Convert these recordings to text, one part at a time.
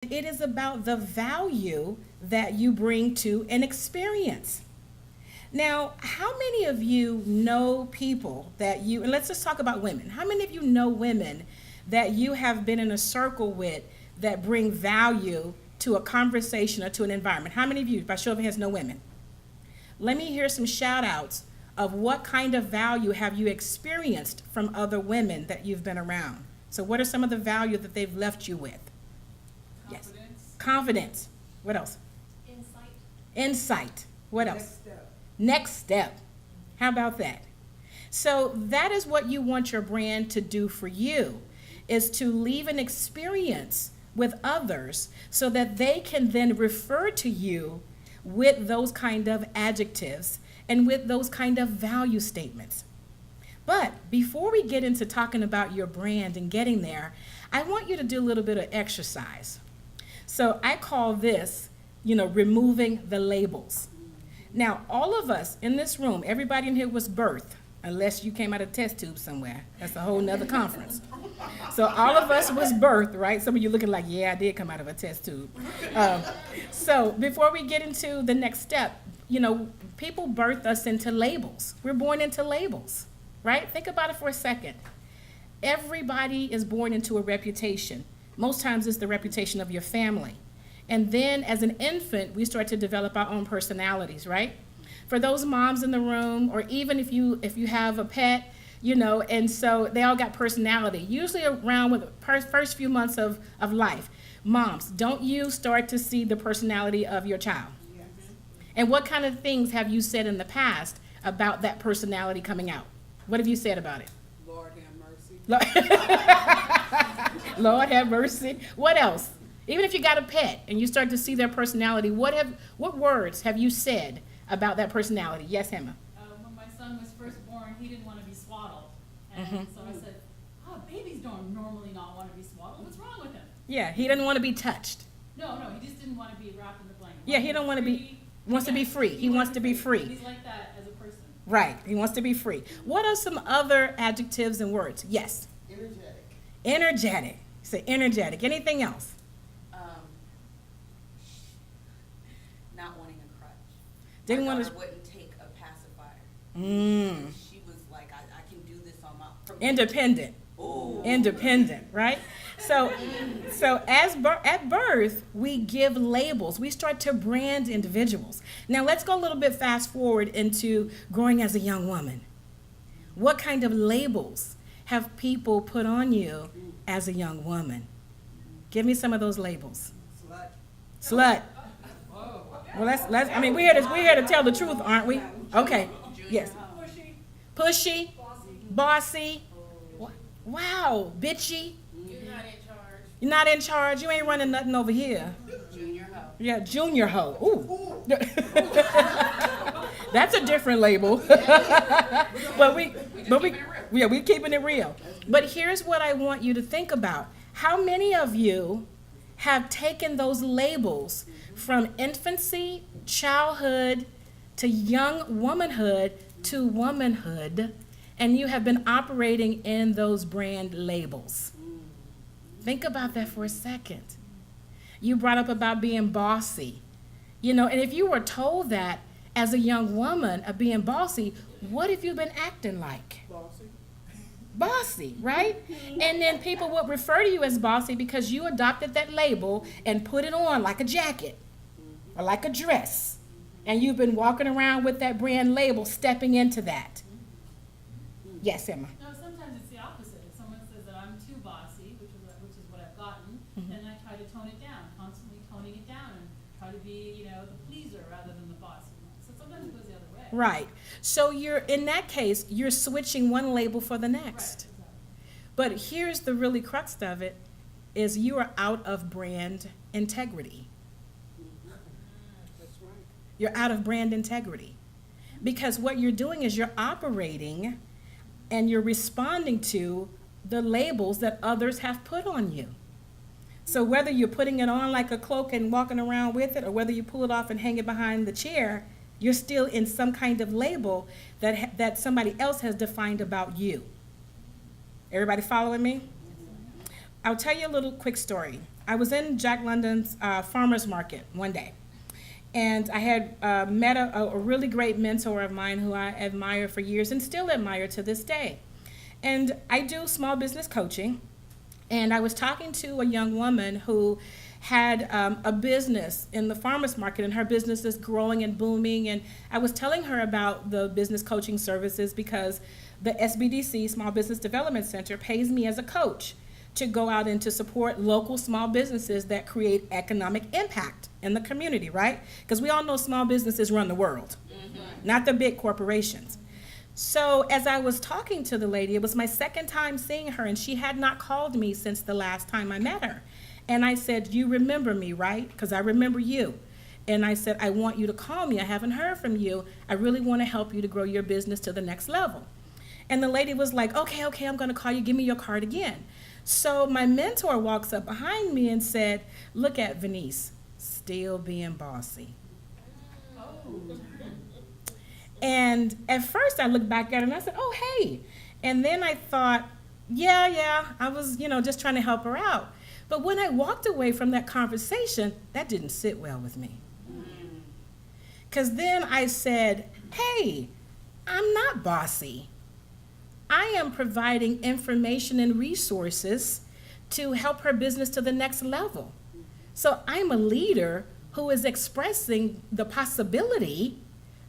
It is about the value that you bring to an experience. Now, how many of you know people that you, and let's just talk about women. How many of you know women that you have been in a circle with that bring value to a conversation or to an environment? How many of you, by show of hands, know women? Let me hear some shout outs of what kind of value have you experienced from other women that you've been around. So what are some of the value that they've left you with? Confidence. Yes. Confidence. What else? Insight. Insight. What else? Next step. Next step. How about that? So that is what you want your brand to do for you, is to leave an experience with others so that they can then refer to you with those kind of adjectives and with those kind of value statements. But before we get into talking about your brand and getting there, I want you to do a little bit of exercise. So I call this, removing the labels. Now, all of us in this room, everybody in here was birthed, unless you came out of test tube somewhere. That's a whole nother conference. So all of us was birthed, right? Some of you looking like, yeah, I did come out of a test tube. So before we get into the next step, people birth us into labels. We're born into labels, right? Think about it for a second. Everybody is born into a reputation. Most times it's the reputation of your family. And then as an infant, we start to develop our own personalities, right? For those moms in the room, or even if you have a pet, and so they all got personality, usually around with the first few months of life. Moms, don't you start to see the personality of your child? Yes. And what kind of things have you said in the past about that personality coming out? What have you said about it? Lord have mercy. Lord have mercy. What else? Even if you got a pet and you start to see their personality, what words have you said about that personality? Yes, Emma. When my son was first born, he didn't want to be swaddled. And so I said, babies don't normally not want to be swaddled. What's wrong with him? Yeah, he doesn't want to be touched. No, he just didn't want to be wrapped in the blanket. Yeah, he don't want to be, wants to be free. He wants to be free. He's like that as a person. Right, he wants to be free. What are some other adjectives and words? Yes. Energetic. Energetic. Say energetic. Anything else? Not wanting a crutch. Didn't My want daughter to. wouldn't take a pacifier. She was like, I can do this on my own. Independent. Ooh. Independent, right? So at birth, we give labels. We start to brand individuals. Now let's go a little bit fast forward into growing as a young woman. What kind of labels have people put on you as a young woman? Give me some of those labels. Slut. Slut. Well, let's. I mean, we're here to tell the truth, aren't we? Okay. Yes. Pushy. Bossy. Wow. Bitchy. You're not in charge. You're not in charge. You ain't running nothing over here. Junior hoe. Yeah, junior hoe. Ooh. That's a different label. but we keeping it real. But here's what I want you to think about. How many of you have taken those labels from infancy, childhood, to young womanhood, to womanhood, and you have been operating in those brand labels? Think about that for a second. You brought up about being bossy. And if you were told that as a young woman of being bossy, what have you been acting like? Bossy. Bossy, right? And then people would refer to you as bossy because you adopted that label and put it on like a jacket or like a dress. And you've been walking around with that brand label, stepping into that. Yes, Emma. No, sometimes it's the opposite. If someone says that I'm too bossy, which is what I've gotten, then I try to tone it down, constantly toning it down, and try to be, the pleaser rather than the bossy one. So sometimes it goes the other way. Right. So in that case, you're switching one label for the next. Right, exactly. But here's the really crux of it, is you are out of brand integrity. That's right. You're out of brand integrity. Because what you're doing is you're operating and you're responding to the labels that others have put on you. So whether you're putting it on like a cloak and walking around with it, or whether you pull it off and hang it behind the chair, you're still in some kind of label that somebody else has defined about you. Everybody following me? I'll tell you a little quick story. I was in Jack London's farmer's market one day. And I had met a really great mentor of mine who I admire for years and still admire to this day. And I do small business coaching. And I was talking to a young woman who had a business in the farmer's market, and her business is growing and booming. And I was telling her about the business coaching services because the SBDC, Small Business Development Center, pays me as a coach to go out and to support local small businesses that create economic impact in the community, right? Because we all know small businesses run the world, not the big corporations. So as I was talking to the lady, it was my second time seeing her, and she had not called me since the last time I met her. And I said, "You remember me, right? Because I remember you." And I said, "I want you to call me. I haven't heard from you. I really want to help you to grow your business to the next level." And the lady was like, okay, I'm going to call you. Give me your card again. So my mentor walks up behind me and said, "Look at Venice, still being bossy." And at first I looked back at her and I said, "Oh, hey." And then I thought, yeah, I was, just trying to help her out. But when I walked away from that conversation, that didn't sit well with me. Because then I said, "Hey, I'm not bossy. I am providing information and resources to help her business to the next level. So I'm a leader who is expressing the possibility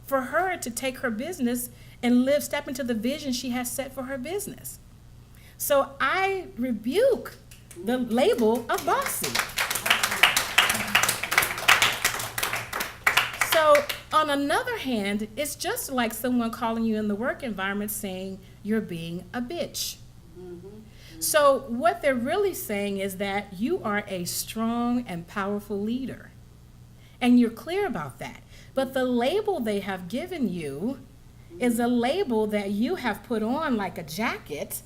for her to take her business and step into the vision she has set for her business." So I rebuke the label of bossy. So on another hand, it's just like someone calling you in the work environment saying you're being a bitch. So what they're really saying is that you are a strong and powerful leader. And you're clear about that. But the label they have given you is a label that you have put on like a jacket,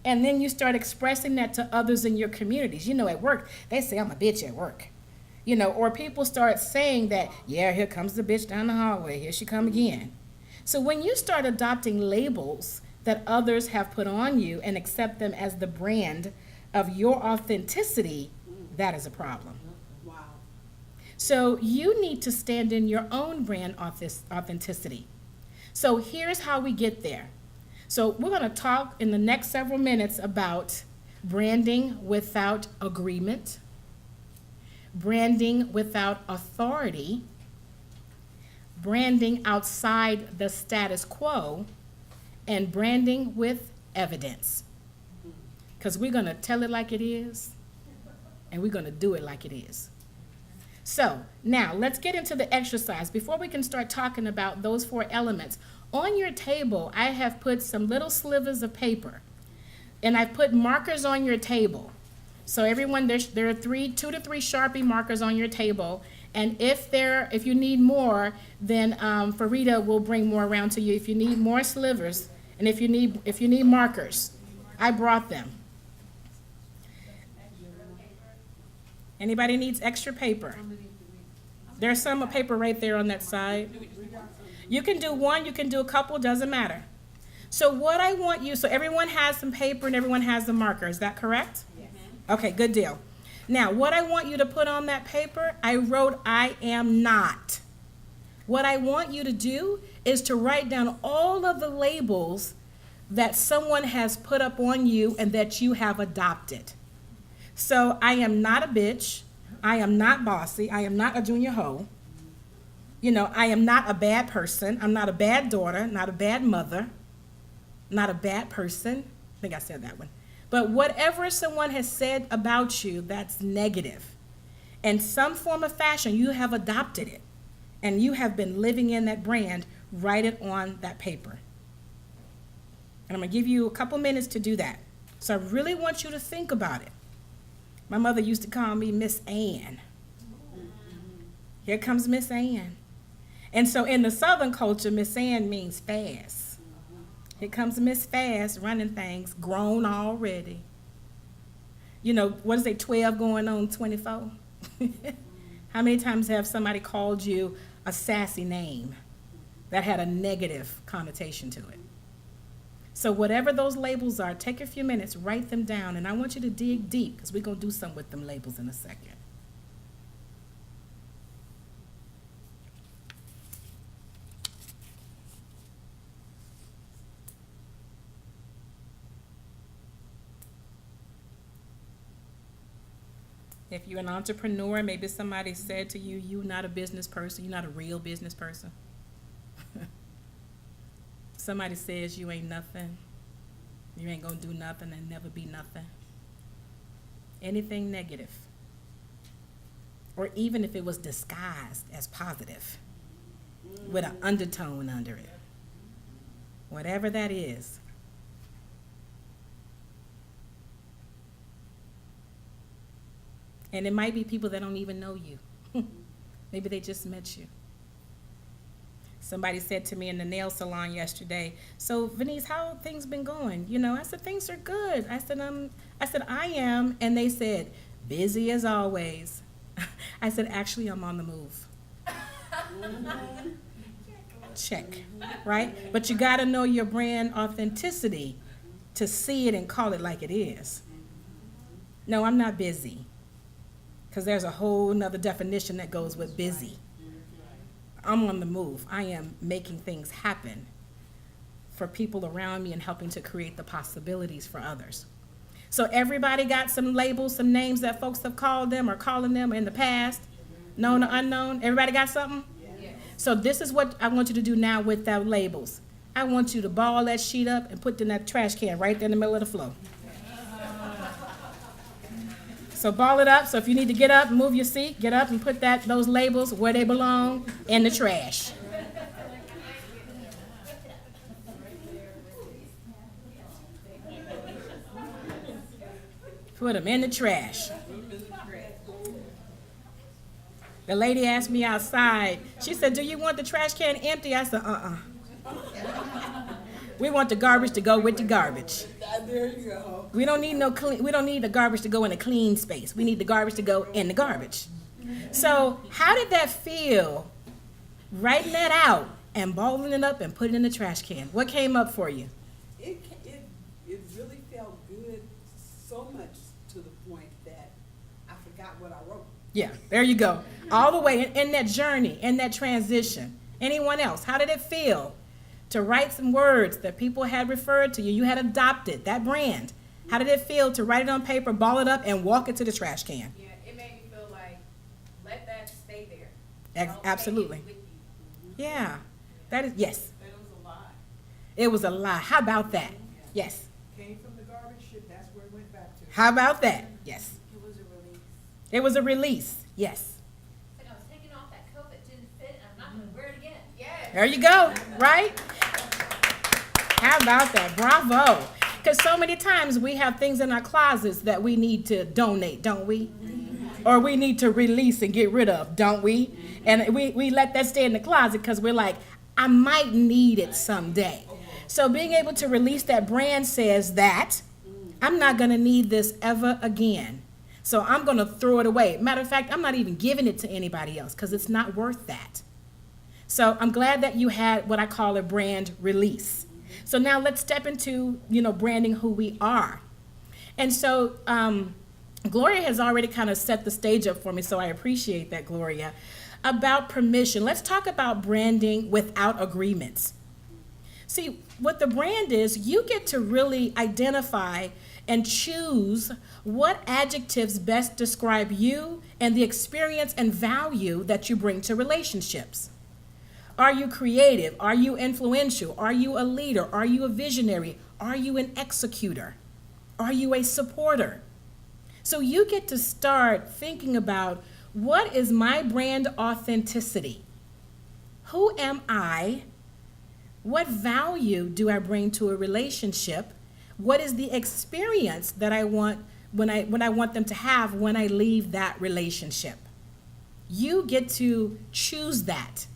and then you start expressing that to others in your communities. At work, they say, "I'm a bitch at work." Or people start saying that, "Yeah, here comes the bitch down the hallway. Here she come again." So when you start adopting labels that others have put on you and accept them as the brand of your authenticity, that is a problem. Wow. So you need to stand in your own brand authenticity. So here's how we get there. So we're going to talk in the next several minutes about branding without agreement, branding without authority, branding outside the status quo, and branding with evidence. Because we're going to tell it like it is, and we're going to do it like it is. So now let's get into the exercise. Before we can start talking about those 4 elements, on your table, I have put some little slivers of paper, and I've put markers on your table. So everyone, there are 2 to 3 Sharpie markers on your table, and if you need more, then Farida will bring more around to you. If you need more slivers, and if you need markers, I brought them. Anybody needs extra paper? There's some paper right there on that side. You can do one, you can do a couple, doesn't matter. So what I want you, so everyone has some paper and everyone has the marker, is that correct? Yes. Okay, good deal. Now, what I want you to put on that paper, I wrote, "I am not." What I want you to do is to write down all of the labels that someone has put up on you and that you have adopted. So I am not a bitch. I am not bossy. I am not a junior hoe. I am not a bad person. I'm not a bad daughter, not a bad mother, not a bad person. I think I said that one. But whatever someone has said about you that's negative, in some form or fashion, you have adopted it, and you have been living in that brand, write it on that paper. And I'm going to give you a couple minutes to do that. So I really want you to think about it. My mother used to call me Miss Ann. Here comes Miss Ann. And so in the Southern culture, Miss Ann means fast. Here comes Miss Fast, running things, grown already. What is it, 12 going on 24? How many times have somebody called you a sassy name that had a negative connotation to it? So whatever those labels are, take a few minutes, write them down, and I want you to dig deep because we're going to do something with them labels in a second. If you're an entrepreneur, maybe somebody said to you, you're not a business person, you're not a real business person. Somebody says you ain't nothing, you ain't gonna do nothing and never be nothing. Anything negative, or even if it was disguised as positive with an undertone under it, whatever that is. And it might be people that don't even know you. Maybe they just met you. Somebody said to me in the nail salon yesterday, so Venice, how have things been going? You know, I said, things are good. I said, I am. And they said, busy as always. I said, actually, I'm on the move. Check, right? But you got to know your brand authenticity to see it and call it like it is. No, I'm not busy. Because there's a whole nother definition that goes with busy. I'm on the move. I am making things happen for people around me and helping to create the possibilities for others. So everybody got some labels, some names that folks have called them or calling them in the past, known or unknown. Everybody got something? Yes. So this is what I want you to do now with that labels. I want you to ball that sheet up and put it in that trash can right there in the middle of the floor. So ball it up. So if you need to get up and move your seat, get up and put those labels where they belong, in the trash. Put them in the trash. The lady asked me outside. She said, do you want the trash can empty? I said, We want the garbage to go with the garbage. There you go. We don't need we don't need the garbage to go in a clean space. We need the garbage to go in the garbage. So how did that feel, writing that out and balling it up and putting it in the trash can? What came up for you? It really felt good, so much to the point that I forgot what I wrote. Yeah, there you go. All the way in that journey, in that transition. Anyone else? How did it feel to write some words that people had referred to you? You had adopted that brand. How did it feel to write it on paper, ball it up, and walk it to the trash can? Yeah, it made me feel like, let that stay there. Absolutely. Take it with you. Yeah. That is, yes. But it was a lie. It was a lie. How about that? Yes. Came from the garbage ship, that's where it went back to. How about that? Yes. It was a release. It was a release. Yes. Like I was taking off that coat that didn't fit, and I'm not going to wear it again. Yes. There you go. Right? How about that? Bravo. Because so many times we have things in our closets that we need to donate, don't we? Or we need to release and get rid of, don't we? And we let that stay in the closet because we're like, I might need it someday. So being able to release that brand says that I'm not going to need this ever again. So I'm going to throw it away. Matter of fact, I'm not even giving it to anybody else because it's not worth that. So I'm glad that you had what I call a brand release. So now let's step into, branding who we are. And so Gloria has already kind of set the stage up for me, so I appreciate that, Gloria. About permission, let's talk about branding without agreements. See, what the brand is, you get to really identify and choose what adjectives best describe you and the experience and value that you bring to relationships. Are you creative? Are you influential? Are you a leader? Are you a visionary? Are you an executor? Are you a supporter? So you get to start thinking about, what is my brand authenticity? Who am I? What value do I bring to a relationship? What is the experience that I want when I want them to have when I leave that relationship? You get to choose that.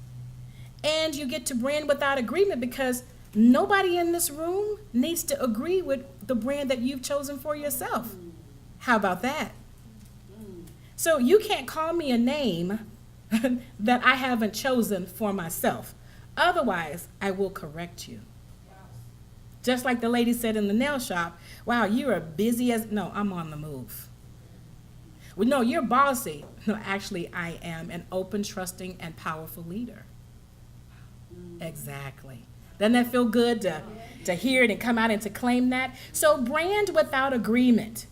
And you get to brand without agreement because nobody in this room needs to agree with the brand that you've chosen for yourself. How about that? So you can't call me a name that I haven't chosen for myself. Otherwise, I will correct you. Just like the lady said in the nail shop, wow, you are busy as, no, I'm on the move. Well, no, you're bossy. No, actually, I am an open, trusting, and powerful leader. Exactly. Doesn't that feel good to hear it and come out and to claim that? So brand without agreement.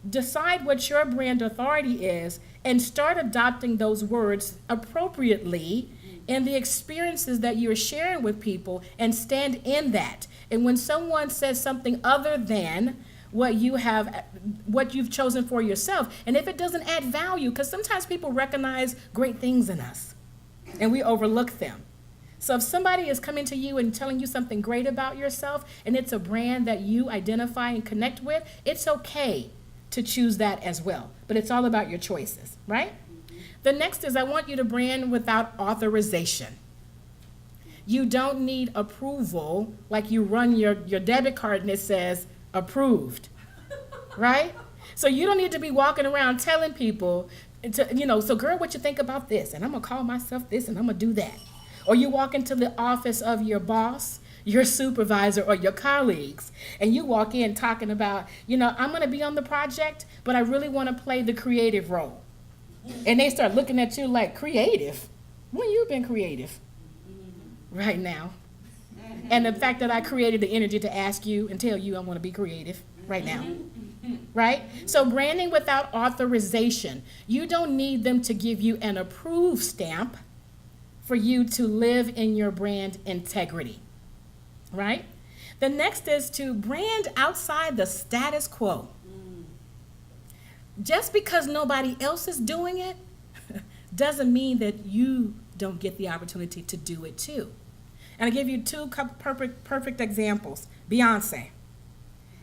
Decide what your brand authority is and start adopting those words appropriately in the experiences that you're sharing with people and stand in that. And when someone says something other than what you've chosen for yourself, and if it doesn't add value, because sometimes people recognize great things in us and we overlook them. So if somebody is coming to you and telling you something great about yourself and it's a brand that you identify and connect with, it's okay to choose that as well. But it's all about your choices, right? The next is I want you to brand without authorization. You don't need approval like you run your debit card and it says approved, right? So you don't need to be walking around telling people, so girl, what you think about this? And I'm going to call myself this and I'm going to do that. Or you walk into the office of your boss, your supervisor, or your colleagues, and you walk in talking about, I'm going to be on the project, but I really want to play the creative role. And they start looking at you like, creative? When you been creative? Right now. And the fact that I created the energy to ask you and tell you I want to be creative right now. Right? So branding without authorization. You don't need them to give you an approved stamp for you to live in your brand integrity, right? The next is to brand outside the status quo. Just because nobody else is doing it doesn't mean that you don't get the opportunity to do it too. And I'll give you two perfect examples. Beyonce.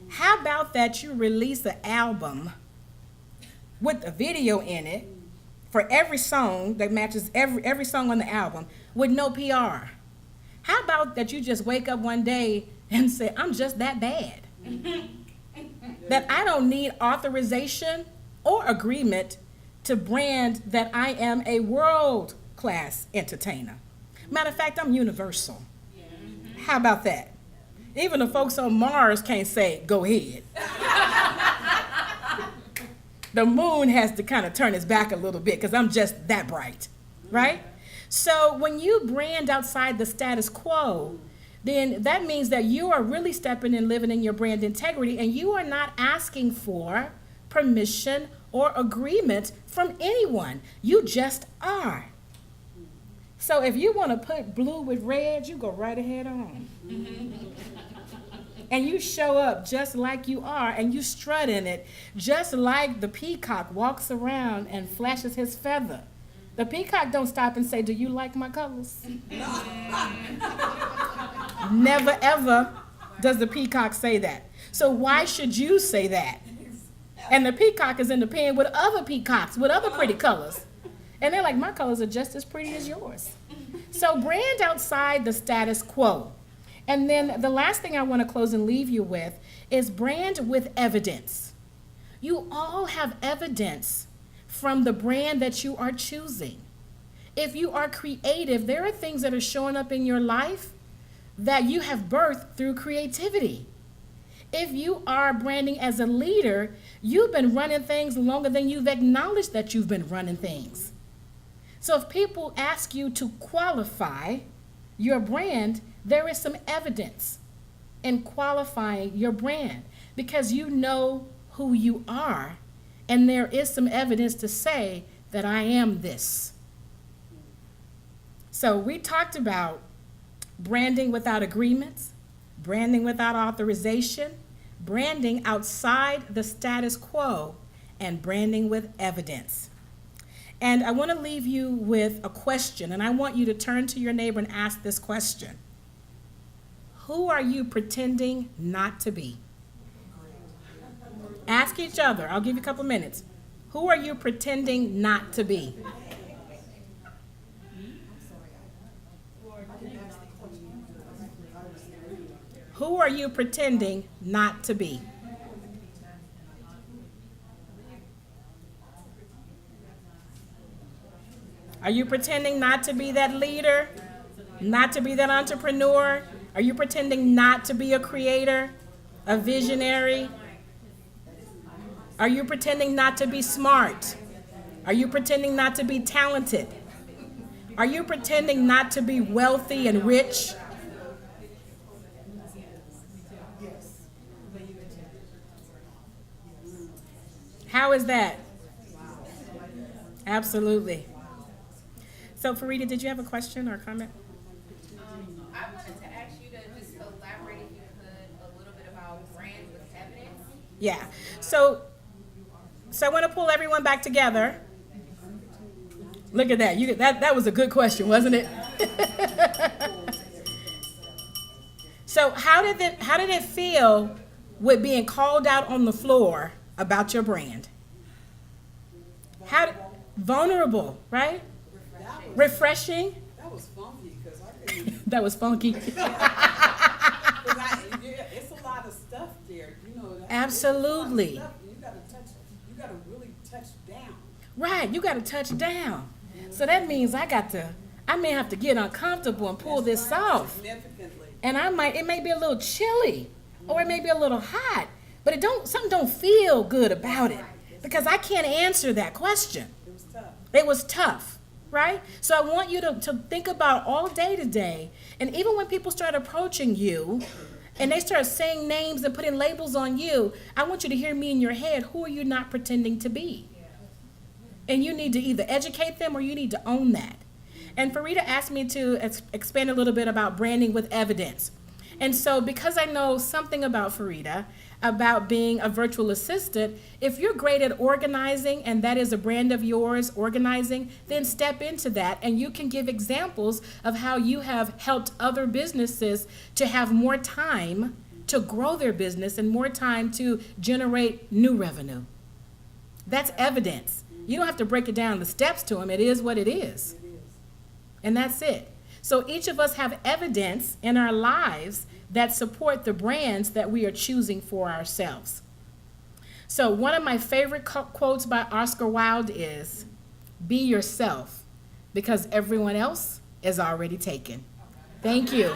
How about that you release an album with a video in it for every song that matches every song on the album with no PR? How about that you just wake up one day and say, I'm just that bad? That I don't need authorization or agreement to brand that I am a world-class entertainer. Matter of fact, I'm universal. How about that? Even the folks on Mars can't say, go ahead. The moon has to kind of turn its back a little bit because I'm just that bright, right? So when you brand outside the status quo, then that means that you are really stepping and living in your brand integrity, and you are not asking for permission or agreement from anyone. You just are. So if you want to put blue with red, you go right ahead on. And you show up just like you are, and you strut in it, just like the peacock walks around and flashes his feather. The peacock don't stop and say, do you like my colors? Never, ever does the peacock say that. So why should you say that? And the peacock is in the pen with other peacocks, with other pretty colors. And they're like, my colors are just as pretty as yours. So brand outside the status quo. And then the last thing I want to close and leave you with is brand with evidence. You all have evidence from the brand that you are choosing. If you are creative, there are things that are showing up in your life that you have birthed through creativity. If you are branding as a leader, you've been running things longer than you've acknowledged that you've been running things. So if people ask you to qualify your brand, there is some evidence in qualifying your brand because you know who you are, and there is some evidence to say that I am this. So we talked about branding without agreements, branding without authorization, branding outside the status quo, and branding with evidence. And I want to leave you with a question, and I want you to turn to your neighbor and ask this question. Who are you pretending not to be? Ask each other. I'll give you a couple minutes. Who are you pretending not to be? Who are you pretending not to be? Are you pretending not to be that leader? Not to be that entrepreneur? Are you pretending not to be a creator, a visionary? Are you pretending not to be smart? Are you pretending not to be talented? Are you pretending not to be wealthy and rich? How is that? Absolutely. So, Farida, did you have a question or comment? I wanted to ask you to just elaborate, if you could, a little bit about brand with evidence. Yeah. So I want to pull everyone back together. Look at that. That was a good question, wasn't it? So how did it feel with being called out on the floor about your brand? Vulnerable, right? Refreshing. That was funky, because I couldn't, That was funky. it's a lot of stuff there, you know. Absolutely. You gotta really touch down. Right, you got to touch down. So that means I may have to get uncomfortable and pull this off. Significantly. And it may be a little chilly or it may be a little hot, but something don't feel good about it because I can't answer that question. It was tough. It was tough, right? So I want you to think about all day today, and even when people start approaching you and they start saying names and putting labels on you, I want you to hear me in your head. Who are you not pretending to be? And you need to either educate them or you need to own that. And Farida asked me to expand a little bit about branding with evidence. And so because I know something about Farida, about being a virtual assistant, if you're great at organizing and that is a brand of yours, organizing, then step into that and you can give examples of how you have helped other businesses to have more time to grow their business and more time to generate new revenue. That's evidence. You don't have to break it down the steps to them. It is what it is. It is. And that's it. So each of us have evidence in our lives that support the brands that we are choosing for ourselves. So one of my favorite quotes by Oscar Wilde is, "Be yourself, because everyone else is already taken." Thank you.